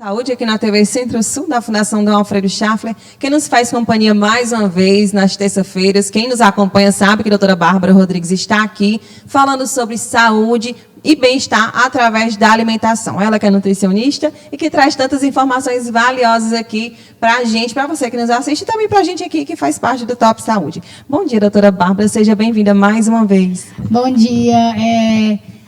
Saúde aqui na TV Centro-Sul, da Fundação Dom Alfredo Schaffler, que nos faz companhia mais uma vez nas terças-feiras. Quem nos acompanha sabe que a doutora Bárbara Rodrigues está aqui falando sobre saúde e bem-estar através da alimentação. Ela que é nutricionista e que traz tantas informações valiosas aqui para a gente, para você que nos assiste e também para a gente aqui que faz parte do Top Saúde. Bom dia, doutora Bárbara, seja bem-vinda mais uma vez. Bom dia,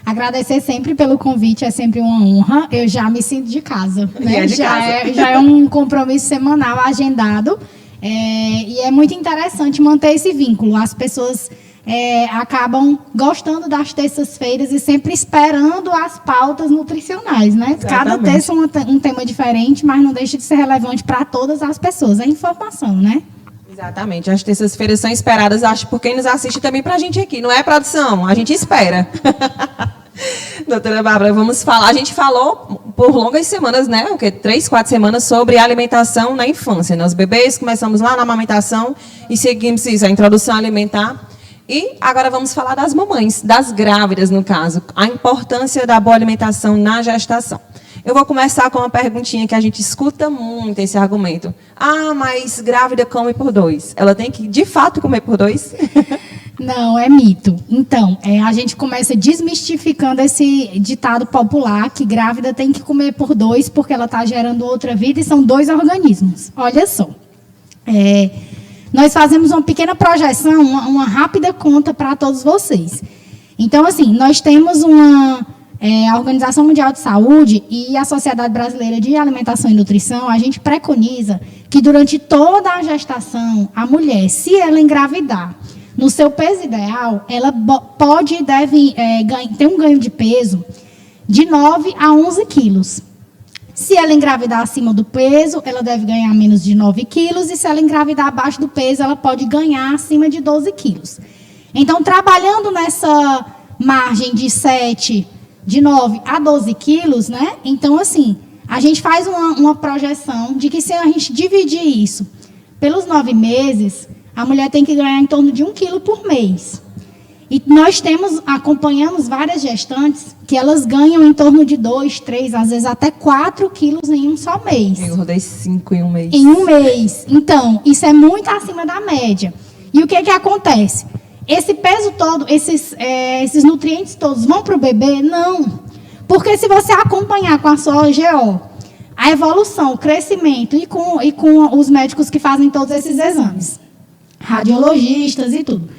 agradecer sempre pelo convite, é sempre uma honra. Eu já me sinto de casa, né? Já é um compromisso semanal agendado, e é muito interessante manter esse vínculo. As pessoas acabam gostando das terças-feiras e sempre esperando as pautas nutricionais, né? Exatamente. Cada terça um tema diferente, mas não deixa de ser relevante para todas as pessoas. É informação, né? Exatamente, as terças-feiras são esperadas, acho, por quem nos assiste também para a gente aqui, não é, produção? A gente espera. Doutora Bárbara, vamos falar, a gente falou por longas semanas, né, 3, 4 semanas, sobre alimentação na infância, né? Os bebês, começamos lá na amamentação e seguimos isso, a introdução alimentar. E agora vamos falar das mamães, das grávidas, no caso, a importância da boa alimentação na gestação. Eu vou começar com uma perguntinha que a gente escuta muito esse argumento. Ah, mas grávida come por 2. Ela tem que, de fato, comer por 2? Não, é mito. Então, a gente começa desmistificando esse ditado popular que grávida tem que comer por 2 porque ela está gerando outra vida e são 2 organismos. Olha só. Nós fazemos uma pequena projeção, uma rápida conta para todos vocês. Então, assim, nós temos a Organização Mundial de Saúde e a Sociedade Brasileira de Alimentação e Nutrição, a gente preconiza que durante toda a gestação, a mulher, se ela engravidar, no seu peso ideal, ela pode e deve ter um ganho de peso de 9 a 11 quilos. Se ela engravidar acima do peso, ela deve ganhar menos de 9 quilos, e se ela engravidar abaixo do peso, ela pode ganhar acima de 12 quilos. Então, trabalhando nessa margem de 9 a 12 quilos, né? Então, assim, a gente faz uma projeção de que se a gente dividir isso pelos 9 meses, a mulher tem que ganhar em torno de 1 quilo por mês. E nós acompanhamos várias gestantes que elas ganham em torno de 2, 3, às vezes até 4 quilos em um só mês. Eu rodei 5 em um mês. Em um mês. Então, isso é muito acima da média. E o que acontece? Esse peso todo, esses nutrientes todos vão para o bebê? Não. Porque se você acompanhar com a sua OGO, a evolução, o crescimento, e com os médicos que fazem todos esses exames, radiologistas e tudo,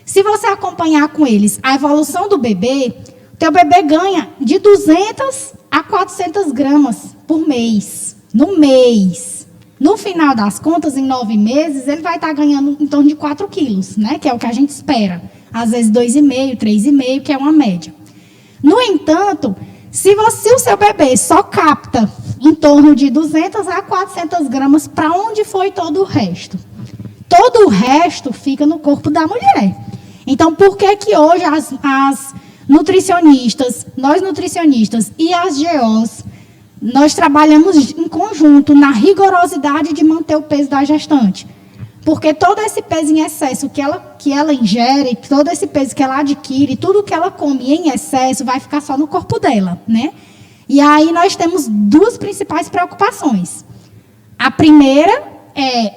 se você acompanhar com eles a evolução do bebê, teu bebê ganha de 200 a 400 gramas por mês. No mês. No final das contas, em 9 meses, ele vai estar ganhando em torno de 4 quilos, né? Que é o que a gente espera. Às vezes 2,5, 3,5, que é uma média. No entanto, se o seu bebê só capta em torno de 200 a 400 gramas, para onde foi todo o resto? Todo o resto fica no corpo da mulher. Então, por que hoje as nutricionistas, nós nutricionistas e as GOs, nós trabalhamos em conjunto na rigorosidade de manter o peso da gestante? Porque todo esse peso em excesso que ela ingere, todo esse peso que ela adquire, tudo que ela come em excesso vai ficar só no corpo dela, né? E aí nós temos 2 principais preocupações. A primeira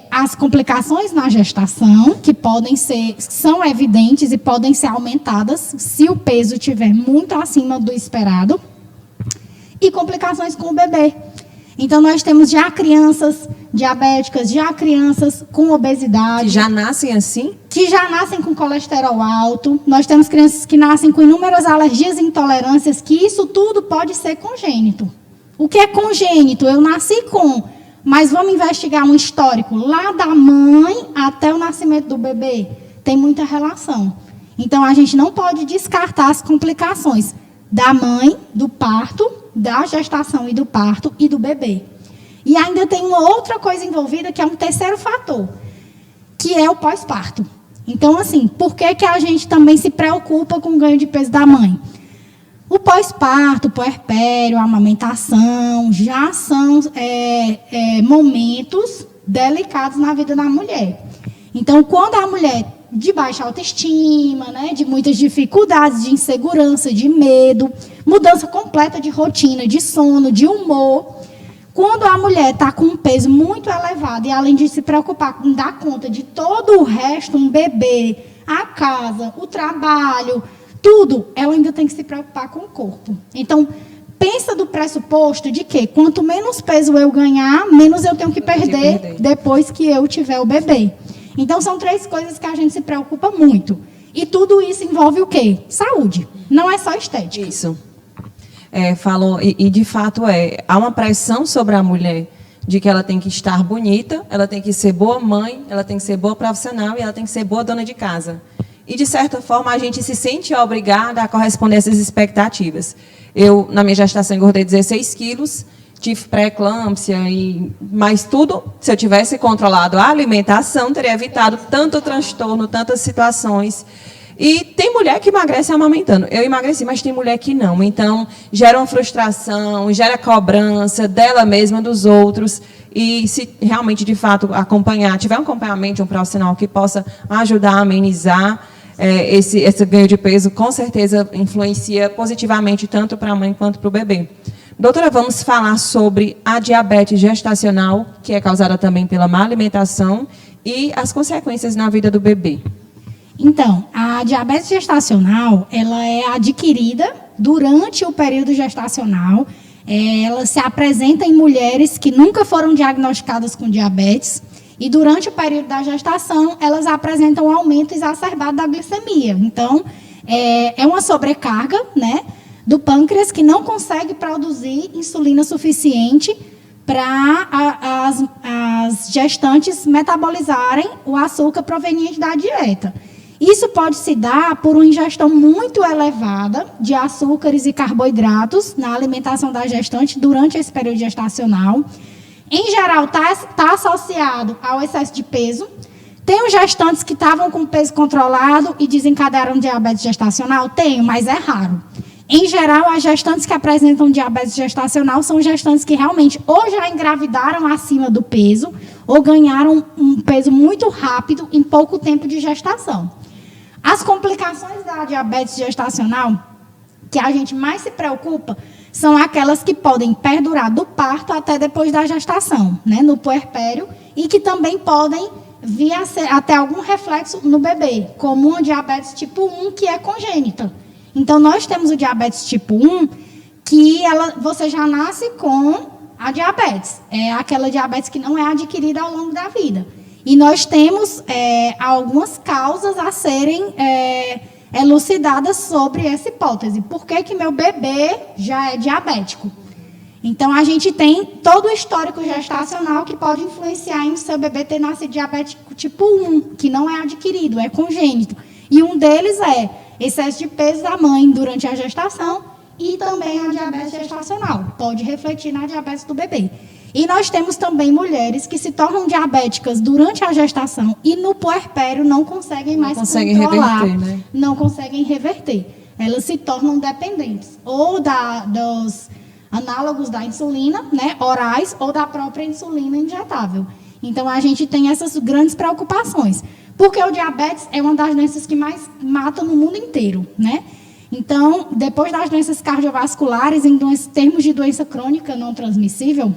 as complicações na gestação, que são evidentes e podem ser aumentadas se o peso estiver muito acima do esperado, e complicações com o bebê. Então, nós temos já crianças diabéticas, já crianças com obesidade. Que já nascem assim? Que já nascem com colesterol alto. Nós temos crianças que nascem com inúmeras alergias e intolerâncias, que isso tudo pode ser congênito. O que é congênito? Eu nasci com... Mas vamos investigar um histórico lá da mãe até o nascimento do bebê. Tem muita relação. Então, a gente não pode descartar as complicações da mãe, do parto, da gestação e do parto e do bebê. E ainda tem uma outra coisa envolvida, que é um terceiro fator, que é o pós-parto. Então, assim, por que a gente também se preocupa com o ganho de peso da mãe? O pós-parto, o puerpério, a amamentação, já são momentos delicados na vida da mulher. Então, quando a mulher de baixa autoestima, né, de muitas dificuldades, de insegurança, de medo, mudança completa de rotina, de sono, de humor, Quando a mulher está com um peso muito elevado e além de se preocupar em dar conta de todo o resto, um bebê, a casa, o trabalho, tudo, ela ainda tem que se preocupar com o corpo. Então, pensa do pressuposto de que quanto menos peso eu ganhar, menos eu tenho que perder depois que eu tiver o bebê. Então, são 3 coisas que a gente se preocupa muito. E tudo isso envolve o quê? Saúde. Não é só estética. Isso. Falou, e de fato há uma pressão sobre a mulher de que ela tem que estar bonita, ela tem que ser boa mãe, ela tem que ser boa profissional e ela tem que ser boa dona de casa. E, de certa forma, a gente se sente obrigada a corresponder a essas expectativas. Eu, na minha gestação, engordei 16 quilos, tive pré-eclâmpsia, mas tudo, se eu tivesse controlado a alimentação, teria evitado tanto transtorno, tantas situações. E tem mulher que emagrece amamentando. Eu emagreci, mas tem mulher que não. Então, gera uma frustração, gera cobrança dela mesma, dos outros. E se realmente, de fato, tiver um acompanhamento de um profissional que possa ajudar a amenizar esse ganho de peso, com certeza influencia positivamente tanto para a mãe quanto para o bebê. Doutora, vamos falar sobre a diabetes gestacional, que é causada também pela má alimentação, e as consequências na vida do bebê. Então, a diabetes gestacional, ela é adquirida durante o período gestacional. Ela se apresenta em mulheres que nunca foram diagnosticadas com diabetes. E durante o período da gestação, elas apresentam um aumento exacerbado da glicemia. Então, é uma sobrecarga, né, do pâncreas que não consegue produzir insulina suficiente para as gestantes metabolizarem o açúcar proveniente da dieta. Isso pode se dar por uma ingestão muito elevada de açúcares e carboidratos na alimentação da gestante durante esse período gestacional. Em geral, está associado ao excesso de peso. Tem os gestantes que estavam com peso controlado e desencadearam diabetes gestacional? Tem, mas é raro. Em geral, as gestantes que apresentam diabetes gestacional são gestantes que realmente ou já engravidaram acima do peso ou ganharam um peso muito rápido em pouco tempo de gestação. As complicações da diabetes gestacional que a gente mais se preocupa são aquelas que podem perdurar do parto até depois da gestação, né, no puerpério, e que também podem vir a ser, até algum reflexo no bebê, como uma diabetes tipo 1, que é congênita. Então, nós temos o diabetes tipo 1, que você já nasce com a diabetes. É aquela diabetes que não é adquirida ao longo da vida. E nós temos algumas causas a serem elucidadas sobre essa hipótese. Por que meu bebê já é diabético? Então, a gente tem todo o histórico gestacional que pode influenciar em seu bebê ter nascido diabético tipo 1, que não é adquirido, é congênito. E um deles é excesso de peso da mãe durante a gestação e também a diabetes gestacional. Pode refletir na diabetes do bebê. E nós temos também mulheres que se tornam diabéticas durante a gestação e no puerpério não conseguem mais controlar, né? Não conseguem reverter. Elas se tornam dependentes ou dos análogos da insulina, né, orais, ou da própria insulina injetável. Então, a gente tem essas grandes preocupações. Porque o diabetes é uma das doenças que mais mata no mundo inteiro, né? Então, depois das doenças cardiovasculares, em termos de doença crônica não transmissível,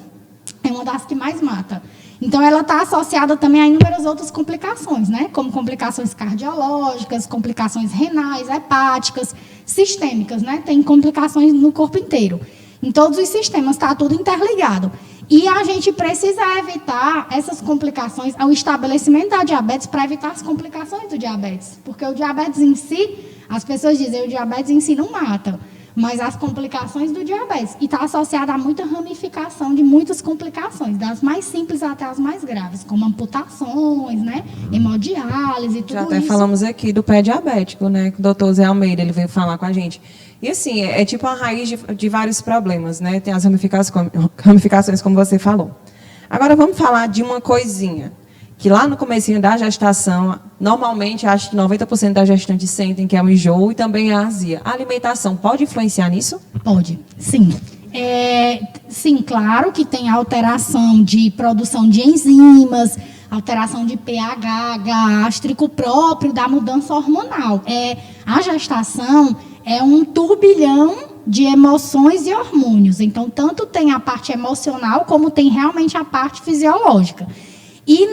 é uma das que mais mata. Então, ela está associada também a inúmeras outras complicações, né? Como complicações cardiológicas, complicações renais, hepáticas, sistêmicas, né? Tem complicações no corpo inteiro. Em todos os sistemas, está tudo interligado. E a gente precisa evitar essas complicações, o estabelecimento da diabetes para evitar as complicações do diabetes. Porque o diabetes em si, as pessoas dizem, o diabetes em si não mata, mas as complicações do diabetes. E está associada a muita ramificação de muitas complicações, das mais simples até as mais graves, como amputações, né, hemodiálise e tudo isso. Já até falamos aqui do pé diabético, né, que o doutor Zé Almeida, ele veio falar com a gente. E assim, é tipo a raiz de vários problemas, né? Tem as ramificações, como você falou. Agora vamos falar de uma coisinha, que lá no comecinho da gestação, normalmente acho que 90% das gestantes sentem que é o enjoo e também a azia. A alimentação pode influenciar nisso? Pode, sim. Sim, claro que tem alteração de produção de enzimas, alteração de pH gástrico próprio da mudança hormonal. A gestação é um turbilhão de emoções e hormônios. Então, tanto tem a parte emocional, como tem realmente a parte fisiológica. E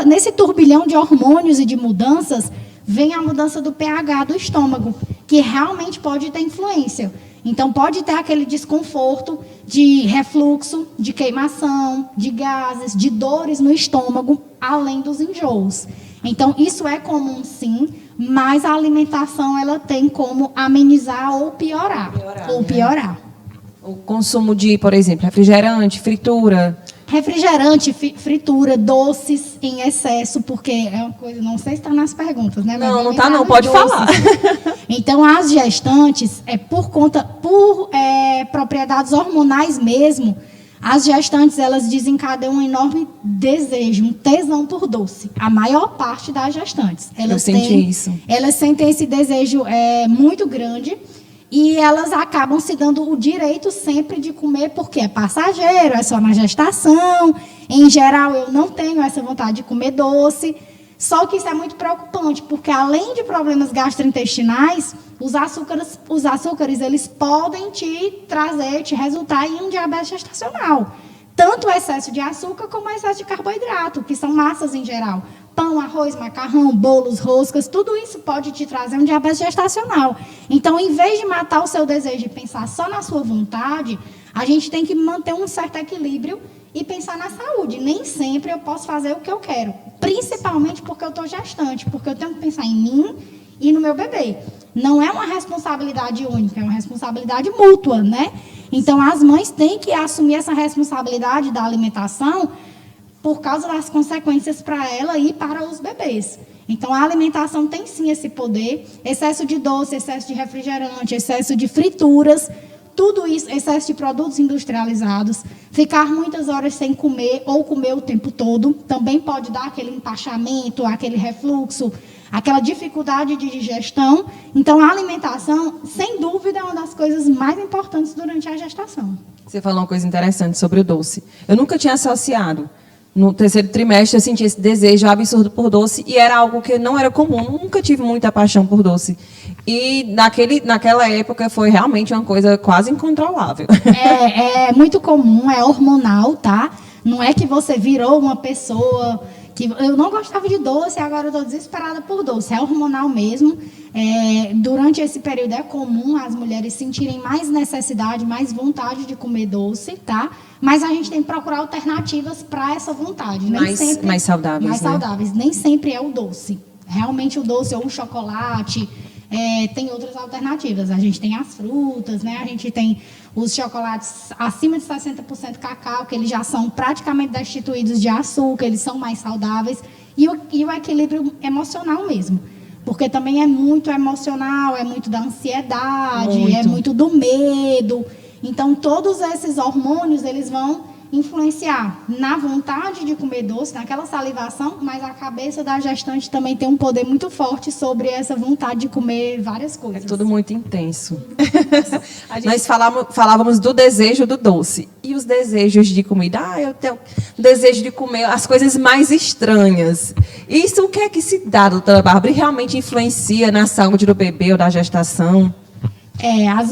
nesse turbilhão de hormônios e de mudanças, vem a mudança do pH do estômago, que realmente pode ter influência. Então, pode ter aquele desconforto de refluxo, de queimação, de gases, de dores no estômago, além dos enjoos. Então, isso é comum, sim, mas a alimentação ela tem como amenizar ou piorar. O consumo de, por exemplo, refrigerante, fritura. Refrigerante, fritura, doces em excesso, porque é uma coisa, não sei se está nas perguntas, né? Não, não está não, pode falar. Então, as gestantes, por propriedades hormonais mesmo, as gestantes, elas desencadeiam um enorme desejo, um tesão por doce. A maior parte das gestantes. Eu senti isso. Elas sentem esse desejo muito grande. E elas acabam se dando o direito sempre de comer, porque é passageiro, é só na gestação. Em geral, eu não tenho essa vontade de comer doce. Só que isso é muito preocupante, porque além de problemas gastrointestinais, os açúcares eles podem te resultar em um diabetes gestacional. Tanto o excesso de açúcar como o excesso de carboidrato, que são massas em geral. Pão, arroz, macarrão, bolos, roscas, tudo isso pode te trazer um diabetes gestacional. Então, em vez de matar o seu desejo e pensar só na sua vontade, a gente tem que manter um certo equilíbrio e pensar na saúde. Nem sempre eu posso fazer o que eu quero, principalmente porque eu estou gestante, porque eu tenho que pensar em mim e no meu bebê. Não é uma responsabilidade única, é uma responsabilidade mútua, né? Então, as mães têm que assumir essa responsabilidade da alimentação por causa das consequências para ela e para os bebês. Então, a alimentação tem sim esse poder. Excesso de doce, excesso de refrigerante, excesso de frituras, tudo isso, excesso de produtos industrializados, ficar muitas horas sem comer ou comer o tempo todo, também pode dar aquele empachamento, aquele refluxo, aquela dificuldade de digestão. Então, a alimentação, sem dúvida, é uma das coisas mais importantes durante a gestação. Você falou uma coisa interessante sobre o doce. Eu nunca tinha associado. No terceiro trimestre, eu senti esse desejo absurdo por doce e era algo que não era comum. Nunca tive muita paixão por doce. E naquela época foi realmente uma coisa quase incontrolável. É muito comum, é hormonal, tá? Não é que você virou uma pessoa que eu não gostava de doce e agora eu estou desesperada por doce. É hormonal mesmo. Durante esse período é comum as mulheres sentirem mais necessidade, mais vontade de comer doce, tá? Mas a gente tem que procurar alternativas para essa vontade. Mais saudáveis, mais saudáveis. Nem sempre é o doce. Realmente o doce ou o chocolate, tem outras alternativas. A gente tem as frutas, né? A gente tem os chocolates acima de 60% cacau, que eles já são praticamente destituídos de açúcar, eles são mais saudáveis. E o equilíbrio emocional mesmo. Porque também é muito emocional, é muito da ansiedade, é muito do medo. Então, todos esses hormônios, eles vão influenciar na vontade de comer doce, naquela salivação, mas a cabeça da gestante também tem um poder muito forte sobre essa vontade de comer várias coisas. É tudo muito intenso. Nós falávamos do desejo do doce. E os desejos de comida? Eu tenho desejo de comer as coisas mais estranhas. Isso o que é que se dá, doutora Bárbara? E realmente influencia na saúde do bebê ou da gestação?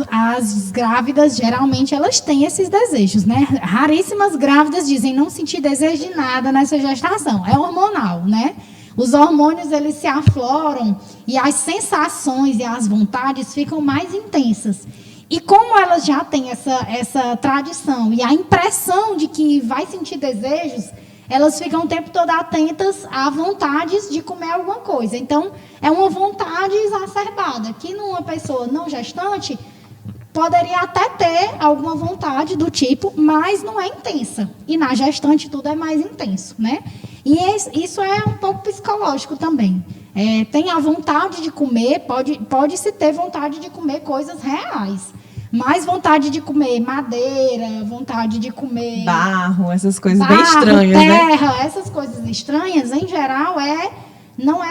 As grávidas, geralmente, elas têm esses desejos, né? Raríssimas grávidas dizem não sentir desejo de nada nessa gestação. É hormonal, né? Os hormônios, eles se afloram e as sensações e as vontades ficam mais intensas. E como elas já têm essa tradição e a impressão de que vai sentir desejos, elas ficam o tempo todo atentas a vontades de comer alguma coisa. Então, é uma vontade exacerbada, que numa pessoa não gestante poderia até ter alguma vontade do tipo, mas não é intensa. E na gestante tudo é mais intenso, né? E isso é um pouco psicológico também. Tem a vontade de comer, pode-se ter vontade de comer coisas reais. Mais vontade de comer madeira, vontade de comer barro, essas coisas bem estranhas, terra, né? Essas coisas estranhas, em geral, não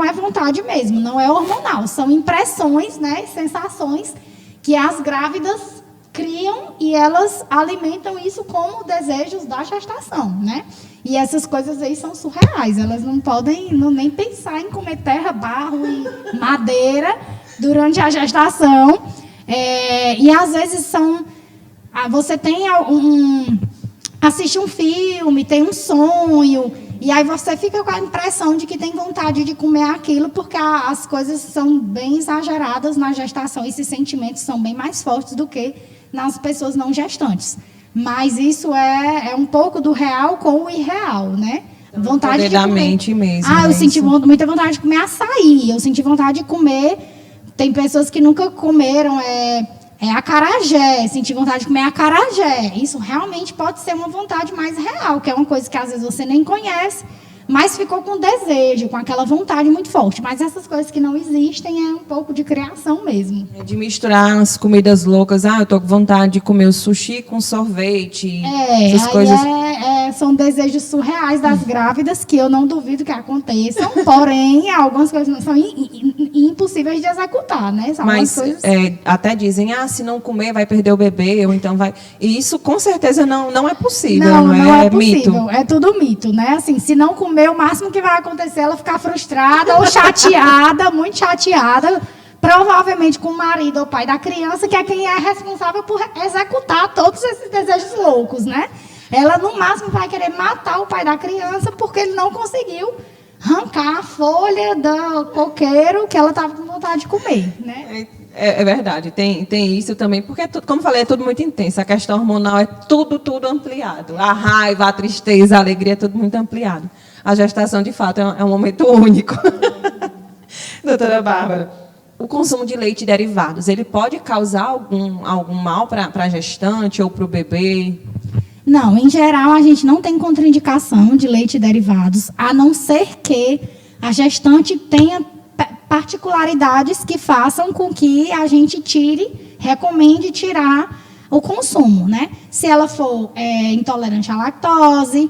é vontade mesmo, não é hormonal. São impressões, né, sensações que as grávidas criam e elas alimentam isso como desejos da gestação, né? E essas coisas aí são surreais. Elas não podem nem pensar em comer terra, barro e madeira durante a gestação. E às vezes você tem assiste um filme, tem um sonho, e aí você fica com a impressão de que tem vontade de comer aquilo, porque as coisas são bem exageradas na gestação, esses sentimentos são bem mais fortes do que nas pessoas não gestantes. Mas isso é um pouco do real com o irreal, né? Vontade de da comer. mente mesmo. Eu senti muita vontade de comer açaí, eu senti vontade de comer. Tem pessoas que nunca comeram acarajé, senti vontade de comer acarajé. Isso realmente pode ser uma vontade mais real, que é uma coisa que às vezes você nem conhece, mas ficou com desejo, com aquela vontade muito forte. Mas essas coisas que não existem é um pouco de criação mesmo. De misturar as comidas loucas. Eu tô com vontade de comer o sushi com sorvete. Essas coisas. São desejos surreais das grávidas, que eu não duvido que aconteçam, porém, algumas coisas são impossíveis de executar, né? Mas até dizem, se não comer vai perder o bebê, ou então vai... E isso com certeza não é possível, não é possível. Mito. É tudo mito, né? Assim, se não comer, o máximo que vai acontecer é ela ficar frustrada ou chateada, muito chateada, provavelmente com o marido ou pai da criança, que é quem é responsável por executar todos esses desejos loucos, né? Ela, no máximo, vai querer matar o pai da criança porque ele não conseguiu arrancar a folha do coqueiro que ela estava com vontade de comer, né? É verdade, tem isso também, porque, como eu falei, é tudo muito intenso. A questão hormonal é tudo ampliado. A raiva, a tristeza, a alegria, é tudo muito ampliado. A gestação, de fato, é um momento único. Doutora Bárbara, o consumo de leite e derivados, ele pode causar algum mal para a gestante ou para o bebê? Não, em geral, a gente não tem contraindicação de leite e derivados, a não ser que a gestante tenha particularidades que façam com que a gente recomende tirar o consumo, né? Se ela for intolerante à lactose,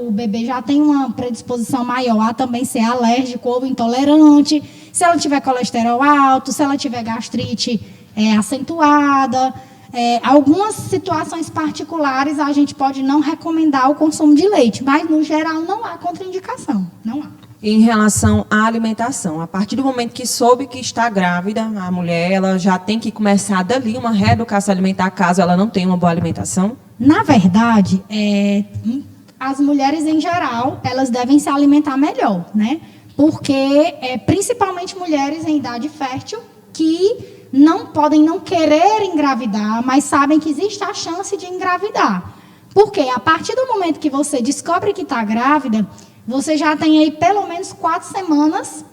o bebê já tem uma predisposição maior a também ser alérgico ou intolerante. Se ela tiver colesterol alto, se ela tiver gastrite acentuada... algumas situações particulares a gente pode não recomendar o consumo de leite, mas no geral não há contraindicação, não há. Em relação à alimentação, a partir do momento que soube que está grávida, a mulher ela já tem que começar dali uma reeducação alimentar caso ela não tenha uma boa alimentação? Na verdade, as mulheres em geral elas devem se alimentar melhor, né? Porque principalmente mulheres em idade fértil que não podem não querer engravidar, mas sabem que existe a chance de engravidar. Porque a partir do momento que você descobre que está grávida, você já tem aí pelo menos 4 semanas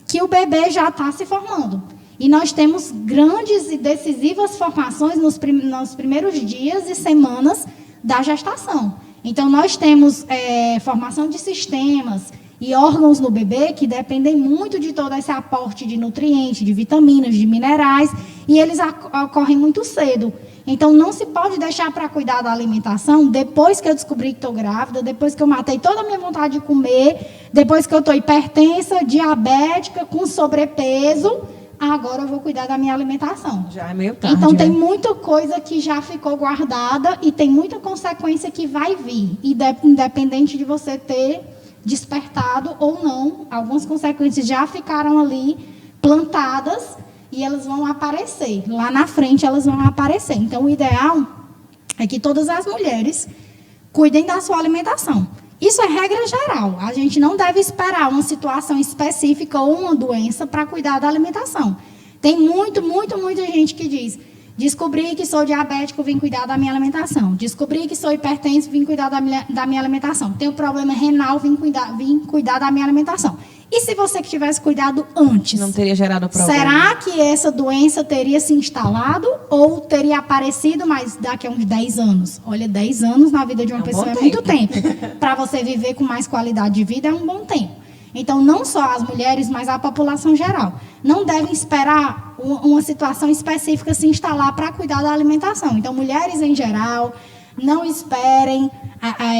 que o bebê já está se formando. E nós temos grandes e decisivas formações nos primeiros dias e semanas da gestação. Então, nós temos formação de sistemas e órgãos no bebê que dependem muito de todo esse aporte de nutrientes, de vitaminas, de minerais, e eles ocorrem muito cedo. Então, não se pode deixar para cuidar da alimentação depois que eu descobri que estou grávida, depois que eu matei toda a minha vontade de comer, depois que eu estou hipertensa, diabética, com sobrepeso, agora eu vou cuidar da minha alimentação. Já é meio tarde. Então, tem muita coisa que já ficou guardada e tem muita consequência que vai vir, independente de você ter despertado ou não, algumas consequências já ficaram ali plantadas e elas vão aparecer. Lá na frente elas vão aparecer. Então, o ideal é que todas as mulheres cuidem da sua alimentação. Isso é regra geral. A gente não deve esperar uma situação específica ou uma doença para cuidar da alimentação. Tem muita gente que diz: descobri que sou diabético, vim cuidar da minha alimentação. Descobri que sou hipertenso, vim cuidar da minha alimentação. Tenho problema renal, vim cuidar da minha alimentação. E se você que tivesse cuidado antes? Não teria gerado problema. Será que essa doença teria se instalado ou teria aparecido, mas daqui a uns 10 anos? Olha, 10 anos na vida de uma pessoa é muito tempo. Para você viver com mais qualidade de vida é um bom tempo. Então, não só as mulheres, mas a população geral. Não devem esperar uma situação específica se instalar para cuidar da alimentação. Então, mulheres em geral, não esperem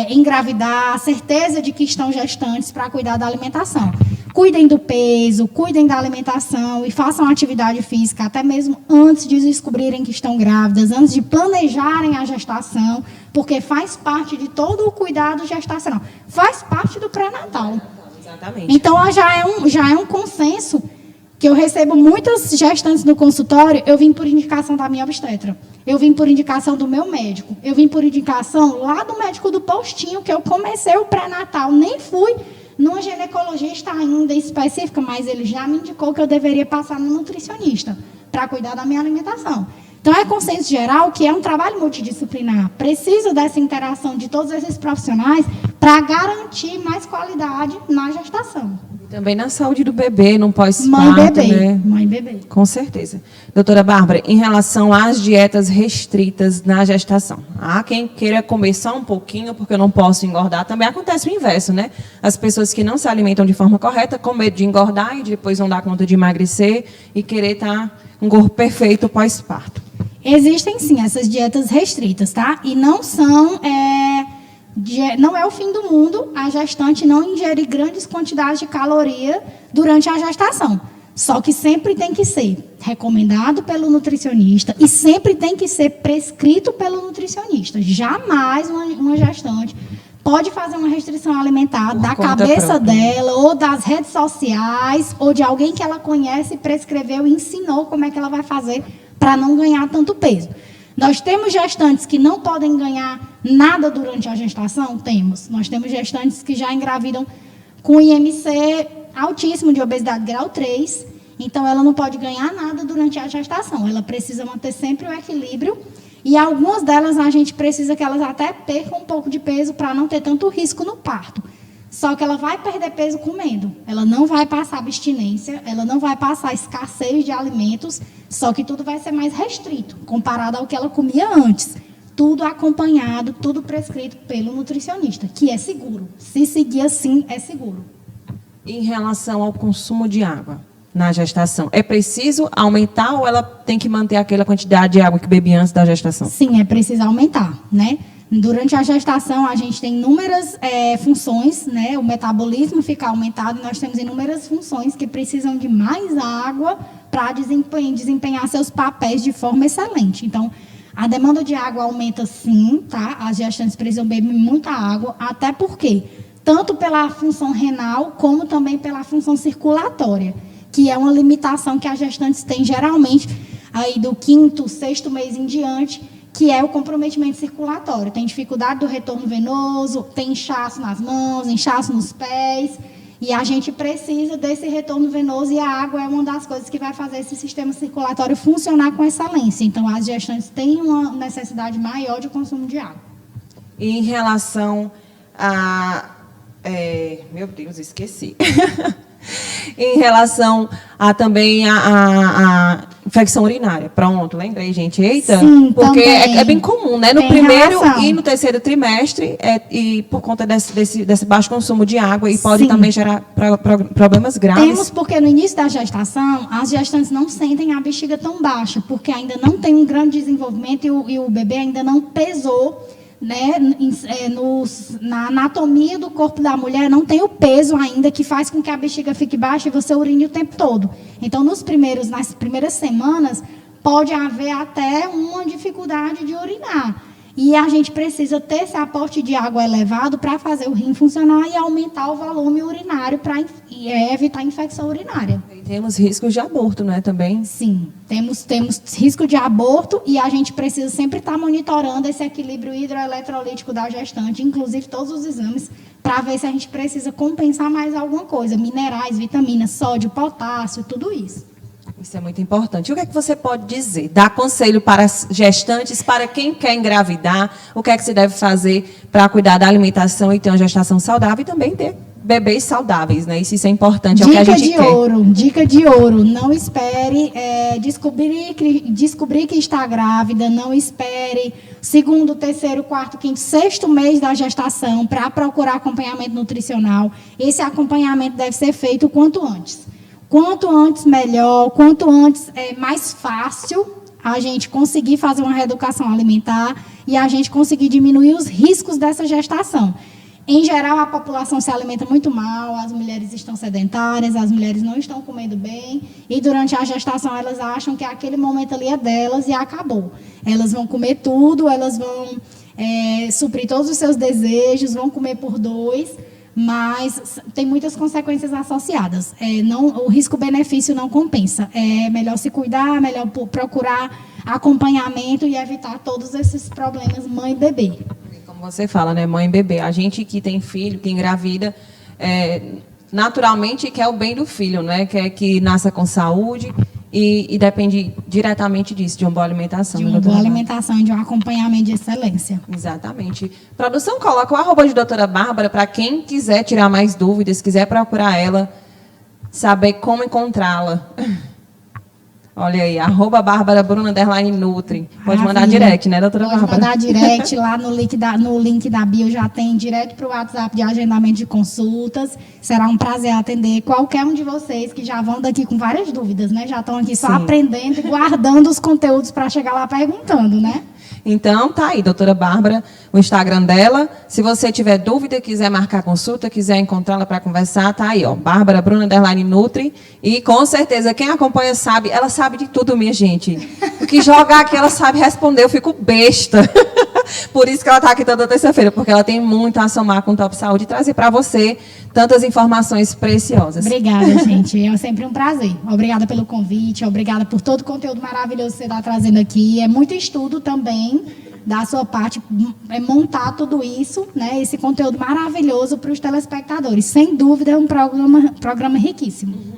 engravidar, a certeza de que estão gestantes para cuidar da alimentação. Cuidem do peso, cuidem da alimentação e façam atividade física, até mesmo antes de descobrirem que estão grávidas, antes de planejarem a gestação, porque faz parte de todo o cuidado gestacional. Faz parte do pré-natal. Exatamente. Então, já é um consenso que eu recebo muitas gestantes no consultório, eu vim por indicação da minha obstetra. Eu vim por indicação do meu médico. Eu vim por indicação lá do médico do postinho, que eu comecei o pré-natal. Nem fui numa ginecologista ainda específica, mas ele já me indicou que eu deveria passar no nutricionista para cuidar da minha alimentação. Então, é consenso geral que é um trabalho multidisciplinar. Precisa dessa interação de todos esses profissionais para garantir mais qualidade na gestação. Também na saúde do bebê, no pós-parto, Mãe-bebê, né? mãe-bebê. Com certeza. Doutora Bárbara, em relação às dietas restritas na gestação, há quem queira comer só um pouquinho, porque eu não posso engordar. Também acontece o inverso, né? As pessoas que não se alimentam de forma correta, com medo de engordar e depois não dar conta de emagrecer e querer estar com um corpo perfeito pós-parto. Existem, sim, essas dietas restritas, tá? E não são... não é o fim do mundo a gestante não ingerir grandes quantidades de caloria durante a gestação. Só que sempre tem que ser recomendado pelo nutricionista e sempre tem que ser prescrito pelo nutricionista. Jamais uma gestante pode fazer uma restrição alimentar da cabeça dela, ou das redes sociais, ou de alguém que ela conhece, prescreveu e ensinou como é que ela vai fazer para não ganhar tanto peso. Nós temos gestantes que não podem ganhar nada durante a gestação? Temos. Nós temos gestantes que já engravidam com IMC altíssimo de obesidade grau 3, então ela não pode ganhar nada durante a gestação. Ela precisa manter sempre o equilíbrio e algumas delas a gente precisa que elas até percam um pouco de peso para não ter tanto risco no parto. Só que ela vai perder peso comendo. Ela não vai passar abstinência, ela não vai passar escassez de alimentos, só que tudo vai ser mais restrito, comparado ao que ela comia antes. Tudo acompanhado, tudo prescrito pelo nutricionista, que é seguro. Se seguir assim, é seguro. Em relação ao consumo de água na gestação, é preciso aumentar ou ela tem que manter aquela quantidade de água que bebia antes da gestação? Sim, é preciso aumentar, né? Durante a gestação, a gente tem inúmeras funções, né? O metabolismo fica aumentado e nós temos inúmeras funções que precisam de mais água para desempenhar seus papéis de forma excelente. Então, a demanda de água aumenta sim, tá? As gestantes precisam beber muita água, até porque, tanto pela função renal, como também pela função circulatória, que é uma limitação que as gestantes têm geralmente aí do 5º, 6º mês em diante, que é o comprometimento circulatório. Tem dificuldade do retorno venoso, tem inchaço nas mãos, inchaço nos pés, e a gente precisa desse retorno venoso, e a água é uma das coisas que vai fazer esse sistema circulatório funcionar com excelência. Então, as gestantes têm uma necessidade maior de consumo de água. E em relação a... meu Deus, esqueci. Em relação também a infecção urinária. Pronto, lembrei, gente. Eita, sim, porque é bem comum, né? No primeiro relação. E no terceiro trimestre, e por conta desse baixo consumo de água, e pode também gerar problemas graves. Temos, porque no início da gestação, as gestantes não sentem a bexiga tão baixa, porque ainda não tem um grande desenvolvimento e o bebê ainda não pesou, né, na anatomia do corpo da mulher, não tem o peso ainda que faz com que a bexiga fique baixa e você urine o tempo todo. Então, nas primeiras semanas, pode haver até uma dificuldade de urinar. E a gente precisa ter esse aporte de água elevado para fazer o rim funcionar e aumentar o volume urinário para evitar infecção urinária. E temos riscos de aborto, não é, também? Sim, temos risco de aborto e a gente precisa sempre estar monitorando esse equilíbrio hidroeletrolítico da gestante, inclusive todos os exames, para ver se a gente precisa compensar mais alguma coisa, minerais, vitaminas, sódio, potássio, tudo isso. Isso é muito importante. E o que é que você pode dizer? Dar conselho para as gestantes, para quem quer engravidar, o que é que se deve fazer para cuidar da alimentação e ter uma gestação saudável e também ter bebês saudáveis, né? Isso é importante, é o que a gente quer. Dica de ouro, não espere descobrir que está grávida, não espere 2º, 3º, 4º, 5º, 6º mês da gestação para procurar acompanhamento nutricional. Esse acompanhamento deve ser feito o quanto antes. Quanto antes, melhor. Quanto antes, é mais fácil a gente conseguir fazer uma reeducação alimentar e a gente conseguir diminuir os riscos dessa gestação. Em geral, a população se alimenta muito mal, as mulheres estão sedentárias, as mulheres não estão comendo bem, e durante a gestação elas acham que aquele momento ali é delas e acabou. Elas vão comer tudo, elas vão suprir todos os seus desejos, vão comer por 2, mas tem muitas consequências associadas. O risco-benefício não compensa. É melhor se cuidar, melhor procurar acompanhamento e evitar todos esses problemas mãe e bebê. Como você fala, né, mãe e bebê. A gente que tem filho, que engravida, naturalmente quer o bem do filho, né? Quer que nasça com saúde e depende diretamente disso, de uma boa alimentação. De uma boa alimentação e de um acompanhamento de excelência. Exatamente. Produção, coloca o @ de doutora Bárbara para quem quiser tirar mais dúvidas, quiser procurar ela, saber como encontrá-la. Olha aí, @Bárbara Bruna _Nutri. Pode mandar direct, né, doutora Bárbara? Pode mandar direct, lá no link da bio já tem direto para o WhatsApp de agendamento de consultas. Será um prazer atender qualquer um de vocês que já vão daqui com várias dúvidas, né? Já estão aqui só aprendendo e guardando os conteúdos para chegar lá perguntando, né? Então, tá aí, doutora Bárbara, o Instagram dela. Se você tiver dúvida, quiser marcar consulta, quiser encontrá-la para conversar, tá aí, ó, Bárbara Bruna _Nutri. E com certeza, quem acompanha sabe, ela sabe de tudo, minha gente. O que jogar aqui, ela sabe responder, eu fico besta. Por isso que ela está aqui toda terça-feira, porque ela tem muito a somar com o Top Saúde e trazer para você tantas informações preciosas. Obrigada, gente. É sempre um prazer. Obrigada pelo convite, obrigada por todo o conteúdo maravilhoso que você está trazendo aqui. É muito estudo também da sua parte, montar tudo isso, né? Esse conteúdo maravilhoso para os telespectadores. Sem dúvida, é um programa riquíssimo.